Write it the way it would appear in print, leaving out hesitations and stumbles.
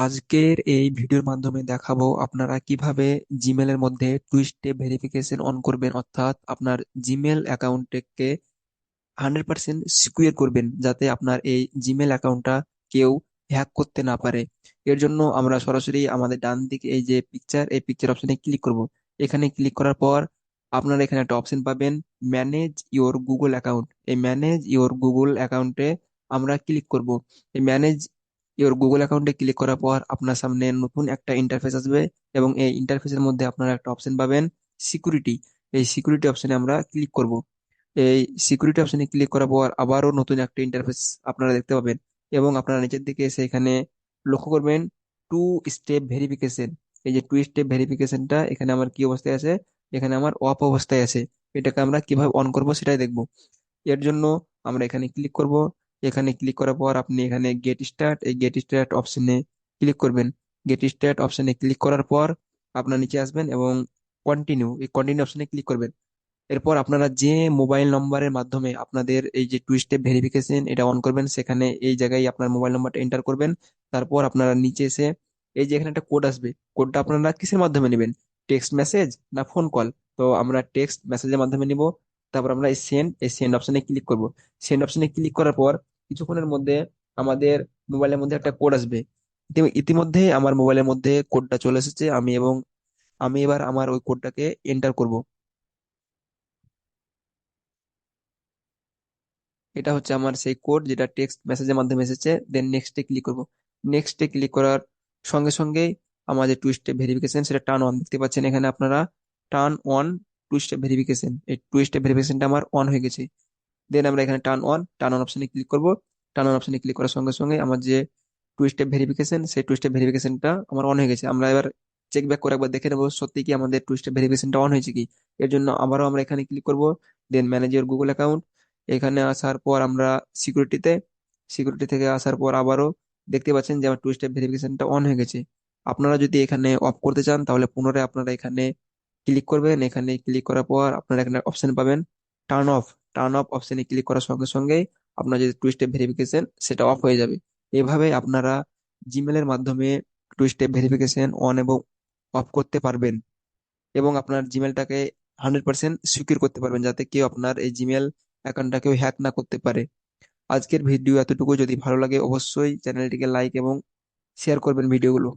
আজকের এই ভিডিওর মাধ্যমে দেখাবো আপনারা কিভাবে জিমেলের মধ্যে টু স্টেপ ভেরিফিকেশন অন করবেন, অর্থাৎ আপনার জিমেল অ্যাকাউন্টকে 100% সিকিউর করবেন যাতে আপনার এই জিমেল অ্যাকাউন্টটা কেউ হ্যাক করতে না পারে। এর জন্য আমরা সরাসরি আমাদের ডান দিকে এই যে পিকচার, এই পিকচার অপশনে ক্লিক করব। এখানে ক্লিক করার পর আপনারা এখানে একটা অপশন পাবেন, ম্যানেজ ইওর গুগল অ্যাকাউন্ট। এই ম্যানেজ ইওর গুগল অ্যাকাউন্টে আমরা ক্লিক করব। এই ম্যানেজ ইওর গুগল অ্যাকাউন্টে ক্লিক করার পর আপনার সামনে নতুন একটা ইন্টারফেস আসবে এবং এই ইন্টারফেসের মধ্যে আপনারা একটা অপশন পাবেন, সিকিউরিটি। এই সিকিউরিটি অপশনে আমরা ক্লিক করব। এই সিকিউরিটি অপশনে ক্লিক করার পর আবারও নতুন একটা ইন্টারফেস আপনারা দেখতে পাবেন এবং আপনারা নিচের দিকে এসে এখানে লক্ষ্য করবেন টু স্টেপ ভেরিফিকেশন। এই যে টু স্টেপ ভেরিফিকেশনটা এখানে আমার কি অবস্থায় আছে, এখানে আমার অফ অবস্থায় আছে। এটাকে আমরা কিভাবে অন করব সেটাই দেখব। এর জন্য আমরা এখানে ক্লিক করব। এখানে ক্লিক করার পর আপনি এখানে গেট স্টার্ট, এই গেট স্টার্ট অপশনে ক্লিক করবেন। গেট স্টার্ট অপশনে ক্লিক করার পর আপনার নিচে আসবেন এবং কন্টিনিউ, এই কন্টিনিউ অপশনে ক্লিক করবেন। এরপর আপনারা যে মোবাইল নম্বরের মাধ্যমে আপনাদের এই যে টু স্টেপ ভেরিফিকেশন এটা অন করবেন, সেখানে এই জায়গায় আপনার মোবাইল নাম্বারটা এন্টার করবেন। তারপর আপনারা নিচে এসে এই যে এখানে একটা কোড আসবে, কোডটা আপনারা কিসের মাধ্যমে নেবেন, টেক্সট মেসেজ না ফোন কল? তো আমরা টেক্সট মেসেজের মাধ্যমে নিব। তারপর আমরা এই সেন্ড অপশনে ক্লিক করব। সেন্ড অপশনে ক্লিক করার পর কিছুক্ষণের মধ্যে আমাদের মোবাইলের মধ্যে একটা কোড আসবে। ইতিমধ্যে আমার মোবাইলের মধ্যে কোডটা চলে এসেছে, আমি এবার আমার ওই কোডটাকে এন্টার করব। এটা হচ্ছে আমার সেই কোড যেটা টেক্সট মেসেজের মাধ্যমে এসেছে। দেন নেক্সটে ক্লিক করব। নেক্সটে ক্লিক করার সঙ্গে সঙ্গেই আমাদের টু স্টেপ ভেরিফিকেশন সেটা টার্ন অন, দেখতে পাচ্ছেন এখানে আপনারা, turn on two step verification. এই টু স্টেপ ভেরিফিকেশনটা আমার অন হয়ে গেছে। দেন আমরা এখানে টার্ন অন অপশনে ক্লিক করব। টার্ন অন অপশনে ক্লিক করার সঙ্গে সঙ্গে আমার যে টু স্টেপ ভেরিফিকেশন, সেই টু স্টেপ ভেরিফিকেশনটা আমার অন হয়ে গেছে। আমরা এবার চেক ব্যাক করে একবার দেখে নেবো সত্যি কি আমাদের টু স্টেপ ভেরিফিকেশনটা অন হয়েছে কি। এর জন্য আবারও আমরা এখানে ক্লিক করব। দেন ম্যানেজ ইওর গুগল অ্যাকাউন্ট। এখানে আসার পর আমরা সিকিউরিটিতে, সিকিউরিটি থেকে আসার পর আবারও দেখতে পাচ্ছেন যে আমার টু স্টেপ ভেরিফিকেশনটা অন হয়ে গেছে। আপনারা যদি এখানে অফ করতে চান তাহলে পুনরায় আপনারা এখানে ক্লিক করবেন। এখানে ক্লিক করার পর আপনারা এখানে অপশন পাবেন টার্ন অফ। টার্ন অফ অপশনে ক্লিক করার সঙ্গে সঙ্গেই আপনার যে টু স্টেপ ভেরিফিকেশন সেটা অফ হয়ে যাবে। এভাবে আপনারা জিমেলের মাধ্যমে টু স্টেপ ভেরিফিকেশন অন এবং অফ করতে পারবেন এবং আপনার জিমেলটাকে 100% সিকিউর করতে পারবেন যাতে কেউ আপনার এই জিমেল অ্যাকাউন্টটাকেও হ্যাক না করতে পারে। আজকের ভিডিও এতটুকু। যদি ভালো লাগে অবশ্যই চ্যানেলটিকে লাইক এবং শেয়ার করবেন ভিডিওগুলো।